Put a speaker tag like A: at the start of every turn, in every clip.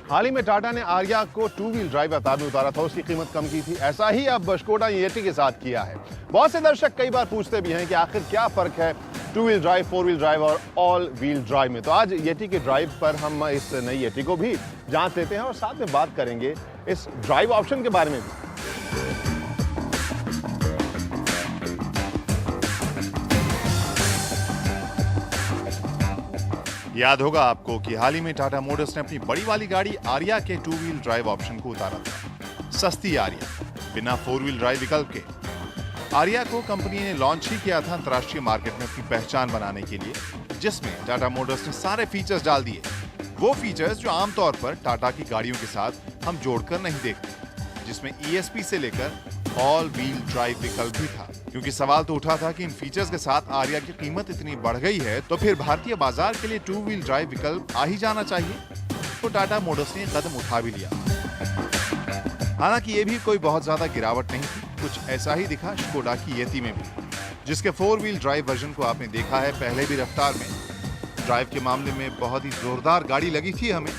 A: हाल ही में टाटा ने आर्या को टू व्हील ड्राइव अवतार में उतारा था, उसकी कीमत कम की थी। ऐसा ही अब स्कोडा येटी के साथ किया है। बहुत से दर्शक कई बार पूछते भी हैं कि आखिर क्या फर्क है two wheel drive, four wheel drive और ऑल व्हील ड्राइव में। तो आज येटी के ड्राइव पर हम इस नई येटी को भी जांच लेते हैं और साथ में बात करेंगे इस ड्राइव ऑप्शन के बारे में भी। याद होगा आपको कि हाल ही में टाटा मोटर्स ने अपनी बड़ी वाली गाड़ी आर्या के टू व्हील ड्राइव ऑप्शन को उतारा था। सस्ती आर्या, बिना फोर व्हील ड्राइव विकल्प के। आर्या को कंपनी ने लॉन्च ही किया था अंतर्राष्ट्रीय मार्केट में अपनी पहचान बनाने के लिए, जिसमें टाटा मोटर्स ने सारे फीचर्स डाल दिए। वो फीचर्स जो आमतौर पर टाटा की गाड़ियों के साथ हम जोड़कर नहीं देखते, जिसमें ESP से लेकर ऑल व्हील ड्राइव विकल्प भी था। क्योंकि सवाल तो उठा था कि इन फीचर्स के साथ आर्या की कीमत इतनी बढ़ गई है तो फिर भारतीय बाजार के लिए टू व्हील ड्राइव विकल्प आ ही जाना चाहिए। तो टाटा मोटर्स ने कदम उठा भी लिया। हालांकि ये भी कोई बहुत ज्यादा गिरावट नहीं थी, कुछ ऐसा ही दिखा स्कोडा की येती में भी, जिसके फोर व्हील ड्राइव वर्जन को आपने देखा है पहले भी रफ्तार में। ड्राइव के मामले में बहुत ही जोरदार गाड़ी लगी थी, हमें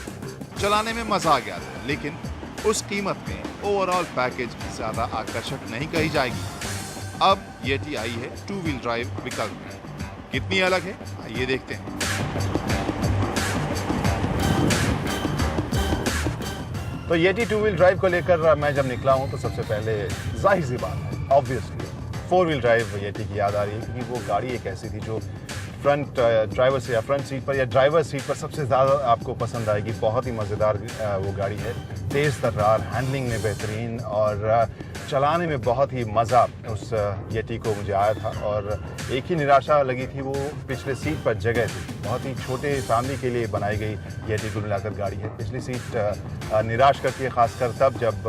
A: चलाने में मजा आ गया था, लेकिन उस कीमत में ओवरऑल पैकेज ज्यादा आकर्षक नहीं कही जाएगी। अब येटी आई है टू व्हील ड्राइव विकल्प में। कितनी अलग है आइए देखते हैं। तो येटी टू व्हील ड्राइव को लेकर मैं जब निकला हूं तो सबसे पहले जाहिर सी बात है, obviously four wheel drive Yeti की याद आ रही है, क्योंकि वो गाड़ी एक ऐसी थी जो फ्रंट ड्राइवर से या फ्रंट सीट पर या ड्राइवर सीट पर सबसे ज़्यादा आपको पसंद आएगी। बहुत ही मज़ेदार वो गाड़ी है, तेज़ तर्रार, हैंडलिंग में बेहतरीन और चलाने में बहुत ही मज़ा उस येटी को मुझे आया था। और एक ही निराशा लगी थी, वो पिछले सीट पर जगह थी। बहुत ही छोटे फैमिली के लिए बनाई गई येटी को मिलाकर गाड़ी है। पिछली सीट निराश करती है, ख़ासकर तब जब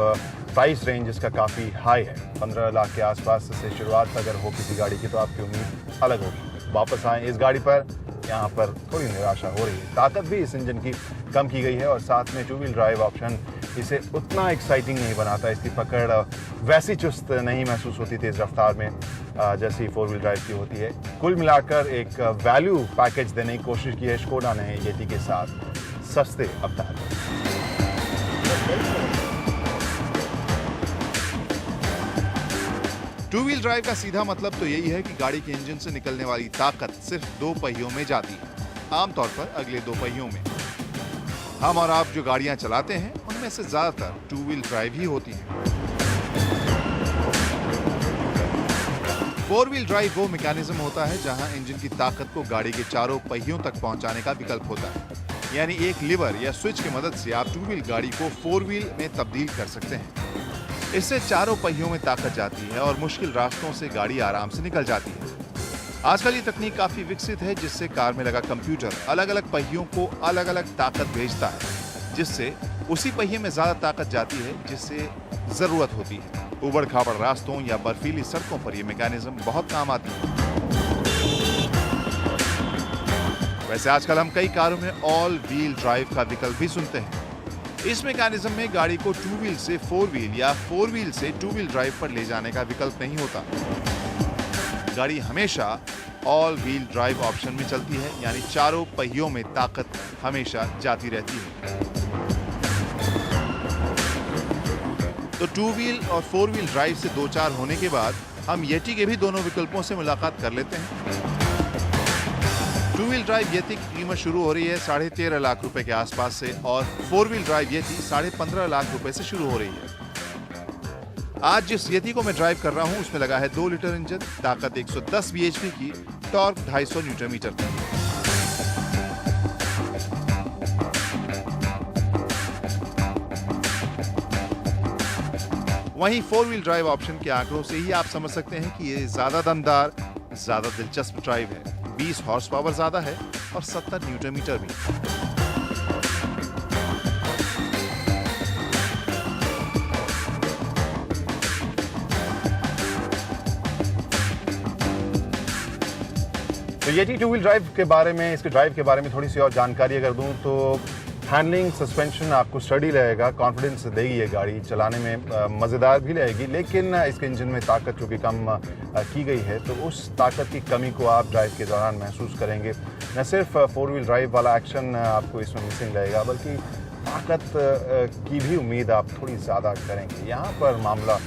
A: प्राइस रेंज इसका काफ़ी हाई है। 15 लाख के आसपास से शुरुआत अगर हो किसी गाड़ी की तो आपकी उम्मीद अलग होगी। वापस आए इस गाड़ी पर, यहाँ पर थोड़ी निराशा हो रही है। ताकत भी इस इंजन की कम की गई है और साथ में टू व्हील ड्राइव ऑप्शन इसे उतना एक्साइटिंग नहीं बनाता। इसकी पकड़ वैसी चुस्त नहीं महसूस होती तेज़ रफ्तार में जैसी फोर व्हील ड्राइव की होती है। कुल मिलाकर एक वैल्यू पैकेज देने की कोशिश की है स्कोडा ने येटी के साथ सस्ते अवतार में। टू व्हील ड्राइव का सीधा मतलब तो यही है कि गाड़ी के इंजन से निकलने वाली ताकत सिर्फ दो पहियों में जाती है, आमतौर पर अगले दो पहियों में। हम और आप जो गाड़ियां चलाते हैं उनमें से ज्यादातर टू व्हील ड्राइव ही होती हैं। फोर व्हील ड्राइव वो मैकेनिज्म होता है जहां इंजन की ताकत को गाड़ी के चारों पहियों तक पहुंचाने का विकल्प होता है। यानी एक लीवर या स्विच की मदद से आप टू व्हील गाड़ी को फोर व्हील में तब्दील कर सकते हैं। इससे चारों पहियों में ताकत जाती है और मुश्किल रास्तों से गाड़ी आराम से निकल जाती है। आजकल ये तकनीक काफी विकसित है, जिससे कार में लगा कंप्यूटर अलग अलग पहियों को अलग अलग ताकत भेजता है, जिससे उसी पहिए में ज्यादा ताकत जाती है जिससे जरूरत होती है। उबड़ खाबड़ रास्तों या बर्फीली सड़कों पर यह मैकेनिज्म बहुत काम आती है। वैसे आजकल हम कई कारों में ऑल व्हील ड्राइव का विकल्प भी सुनते हैं। इस मैकेनिज्म में गाड़ी को टू व्हील से फोर व्हील या फोर व्हील से टू व्हील ड्राइव पर ले जाने का विकल्प नहीं होता। गाड़ी हमेशा ऑल व्हील ड्राइव ऑप्शन में चलती है, यानी चारों पहियों में ताकत हमेशा जाती रहती है। तो टू व्हील और फोर व्हील ड्राइव से दो चार होने के बाद हम येटी के भी दोनों विकल्पों से मुलाकात कर लेते हैं। टू व्हील ड्राइव येती की कीमत शुरू हो रही है 13.5 लाख रुपए के आसपास से और फोर व्हील ड्राइव येती 15.5 लाख रुपए से शुरू हो रही है। आज जिस येती को मैं ड्राइव कर रहा हूं उसमें लगा है 2 लीटर इंजन, ताकत 110 bhp की, टॉर्क 250 न्यूटन मीटर का। वहीं फोर व्हील ड्राइव ऑप्शन के आंकड़ों से ही आप समझ सकते हैं कि ये ज्यादा दमदार, ज्यादा दिलचस्प ड्राइव है। 20 हॉर्स पावर ज्यादा है और 70 न्यूटन मीटर भी। तो येटी टू व्हील ड्राइव के बारे में, इसके ड्राइव के बारे में थोड़ी सी और जानकारी अगर दूं तो हैंडलिंग सस्पेंशन आपको स्टडी रहेगा, कॉन्फिडेंस देगी ये गाड़ी, चलाने में मज़ेदार भी रहेगी, लेकिन इसके इंजन में ताकत चूँकि कम की गई है तो उस ताकत की कमी को आप ड्राइव के दौरान महसूस करेंगे। न सिर्फ 4 व्हील ड्राइव वाला एक्शन आपको इसमें मिसिंग रहेगा, बल्कि ताकत की भी उम्मीद आप थोड़ी ज़्यादा करेंगे। यहाँ पर मामला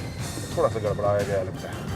A: थोड़ा सा गड़बड़ाया गया लगता है।